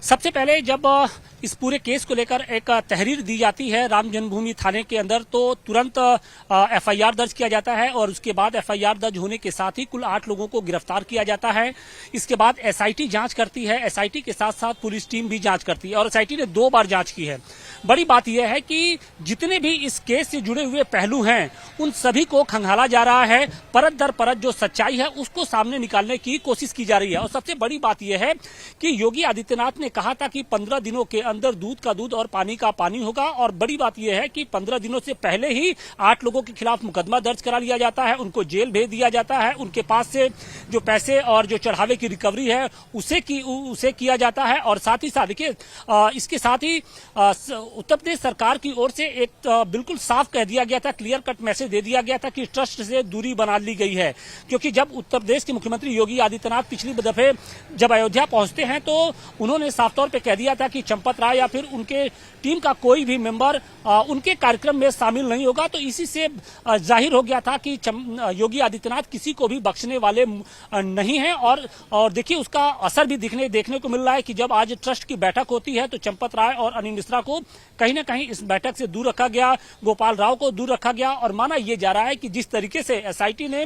सबसे पहले जब इस पूरे केस को लेकर एक तहरीर दी जाती है राम जन्मभूमि थाने के अंदर, तो तुरंत एफआईआर दर्ज किया जाता है और उसके बाद एफआईआर दर्ज होने के साथ ही कुल 8 लोगों को गिरफ्तार किया जाता है। इसके बाद एसआईटी जांच करती है, एसआईटी के साथ साथ पुलिस टीम भी जांच करती है और एसआईटी ने 2 बार जांच की है। बड़ी बात यह है कि जितने भी इस केस से जुड़े हुए पहलू हैं उन सभी को खंगाला जा रहा है, परत दर परत जो सच्चाई है उसको सामने निकालने की कोशिश की जा रही है। और सबसे बड़ी बात यह है कि योगी आदित्यनाथ ने कहा था कि 15 दिनों के अंदर दूध का दूध और पानी का पानी होगा, और बड़ी बात यह है कि 15 दिनों से पहले ही 8 लोगों के खिलाफ मुकदमा दर्ज करा लिया जाता है, उनको जेल भेज दिया जाता है, उनके पास से जो पैसे और जो चढ़ावे की रिकवरी है उसे किया जाता है। और साथ ही साथ देखिए इसके साथ ही उत्तर प्रदेश सरकार की ओर से एक बिल्कुल साफ कह दिया गया था, क्लियर कट मैसेज दे दिया गया था कि ट्रस्ट से दूरी बना ली गई है। क्योंकि जब उत्तर प्रदेश के मुख्यमंत्री योगी आदित्यनाथ पिछली दफे जब अयोध्या पहुंचते हैं तो उन्होंने साफ तौर पे कह दिया था कि चंपत राय या फिर उनके टीम का कोई भी मेंबर उनके कार्यक्रम में शामिल नहीं होगा। तो इसी से जाहिर हो गया था कि योगी आदित्यनाथ किसी को भी बख्शने वाले नहीं हैं। और देखिए उसका असर भी देखने को मिल रहा है कि जब आज ट्रस्ट की बैठक होती है तो चंपत राय और अनिल मिश्रा को कहीं ना कहीं इस बैठक से दूर रखा गया, गोपाल राव को दूर रखा गया। और माना यह जा रहा है कि जिस तरीके से एसआईटी ने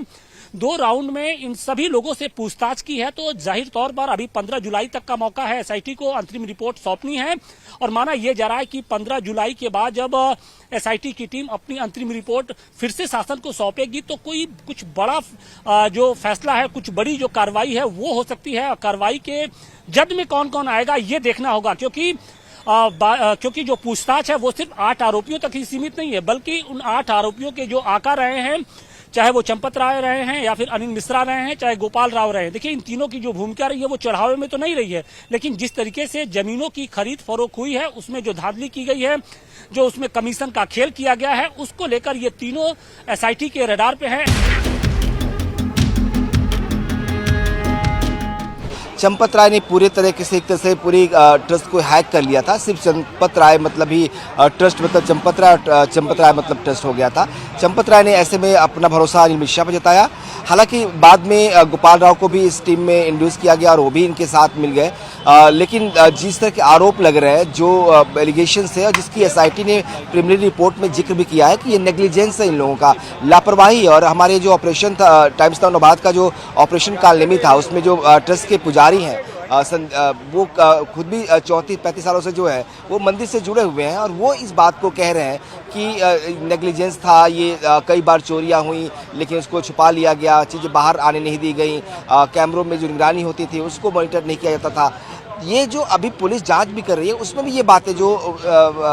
2 राउंड में इन सभी लोगों से पूछताछ की है तो जाहिर तौर पर अभी 15 जुलाई तक का मौका है एसआईटी को अंतरिम रिपोर्ट सौंपनी है। और माना यह जा रहा है कि 15 जुलाई के बाद जब एसआईटी की टीम अपनी अंतरिम रिपोर्ट फिर से शासन को सौंपेगी तो कुछ बड़ा जो फैसला है, कुछ बड़ी जो कार्रवाई है वो हो सकती है। कार्रवाई के जद में कौन कौन आएगा ये देखना होगा, क्योंकि जो पूछताछ है वो सिर्फ 8 आरोपियों तक ही सीमित नहीं है, बल्कि उन 8 आरोपियों के जो आका रहे हैं, चाहे वो चंपत राय रहे हैं या फिर अनिल मिश्रा रहे हैं, चाहे गोपाल राव रहे हैं। देखिए इन तीनों की जो भूमिका रही है वो चढ़ावे में तो नहीं रही है, लेकिन जिस तरीके से जमीनों की खरीद फरोख्त हुई है उसमें जो धांधली की गई है, जो उसमें कमीशन का खेल किया गया है, उसको लेकर ये तीनों एसआईटी के रडार पे हैं। चंपत राय ने पूरे तरीके से एक तरह से पूरी ट्रस्ट को हैक कर लिया था। सिर्फ चंपत राय मतलब ही ट्रस्ट मतलब चंपत राय मतलब ट्रस्ट हो गया था। चंपत राय ने ऐसे में अपना भरोसा अनिल मिश्रा पर जताया। हालांकि बाद में गोपाल राव को भी इस टीम में इंड्यूस किया गया और वो भी इनके साथ मिल गए। लेकिन जिस तरह के आरोप लग रहे हैं, जो एलिगेशंस है और जिसकी एसआईटी ने प्रिलिमिनरी रिपोर्ट में जिक्र भी किया है कि ये नेग्लिजेंस है इन लोगों का, लापरवाही। और हमारे जो ऑपरेशन था टाइम्स नाउ नवाद का जो ऑपरेशन कालनेमी था उसमें जो ट्रस्ट के पुजारी हैं वो खुद भी 34-35 सालों से जो है वो मंदिर से जुड़े हुए हैं और वो इस बात को कह रहे हैं कि नेग्लिजेंस था, ये कई बार चोरियां हुई लेकिन उसको छुपा लिया गया, चीज़ें बाहर आने नहीं दी गई, कैमरों में जो निगरानी होती थी उसको मॉनिटर नहीं किया जाता था। ये जो अभी पुलिस जांच भी कर रही है उसमें भी ये बातें जो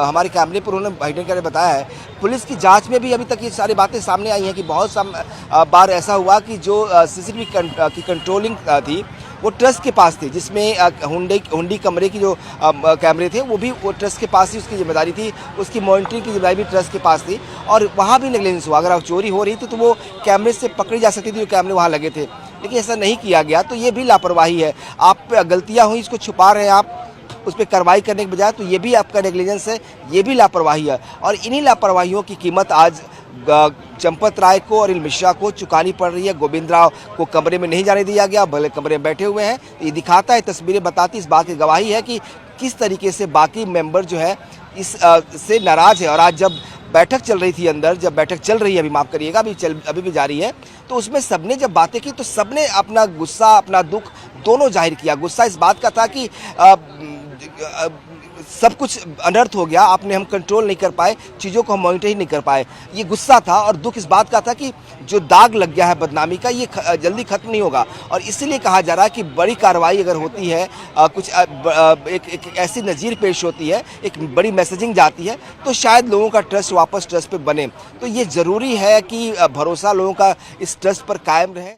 हमारे कैमरे पर उन्होंने भाईडन ने बताया है, पुलिस की जांच में भी अभी तक ये सारी बातें सामने आई हैं कि बहुत बार ऐसा हुआ कि जो सीसीटीवी की कंट्रोलिंग थी वो ट्रस्ट के पास थी, जिसमें हुंडी कमरे की जो कैमरे थे वो भी वो ट्रस्ट के पास ही उसकी जिम्मेदारी थी, उसकी मॉनिटरिंग की जिम्मेदारी भी ट्रस्ट के पास थी और वहाँ भी नेग्लिजेंस हुआ। अगर चोरी हो रही थी तो वो कैमरे से पकड़ी जा सकती थी, जो कैमरे वहाँ लगे थे, लेकिन ऐसा नहीं किया गया। तो ये भी लापरवाही है। आप गलतियाँ हुई इसको छुपा रहे हैं आप उस पर कार्रवाई करने के बजाय, तो ये भी आपका नेग्लिजेंस है, ये भी लापरवाही है। और इन्हीं लापरवाहियों की कीमत आज चंपत राय को और अनिल मिश्रा को चुकानी पड़ रही है। गोविंद राव को कमरे में नहीं जाने दिया गया, भले कमरे में बैठे हुए हैं। ये दिखाता है, तस्वीरें बताती इस बात की गवाही है कि किस तरीके से बाकी मेंबर जो है इस से नाराज है। और आज जब बैठक चल रही थी अंदर, जब बैठक चल रही है, अभी माफ़ करिएगा अभी भी जारी है, तो उसमें सबने जब बातें की तो सबने अपना गुस्सा अपना दुख दोनों जाहिर किया। गुस्सा इस बात का था कि सब कुछ अनर्थ हो गया, आपने हम कंट्रोल नहीं कर पाए, चीज़ों को हम मॉनिटर ही नहीं कर पाए, ये गुस्सा था। और दुख इस बात का था कि जो दाग लग गया है बदनामी का, ये जल्दी खत्म नहीं होगा। और इसीलिए कहा जा रहा है कि बड़ी कार्रवाई अगर होती है, कुछ एक ऐसी नज़ीर पेश होती है, एक बड़ी मैसेजिंग जाती है, तो शायद लोगों का ट्रस्ट वापस ट्रस्ट पे बने। तो ये ज़रूरी है कि भरोसा लोगों का इस ट्रस्ट पर कायम रहे।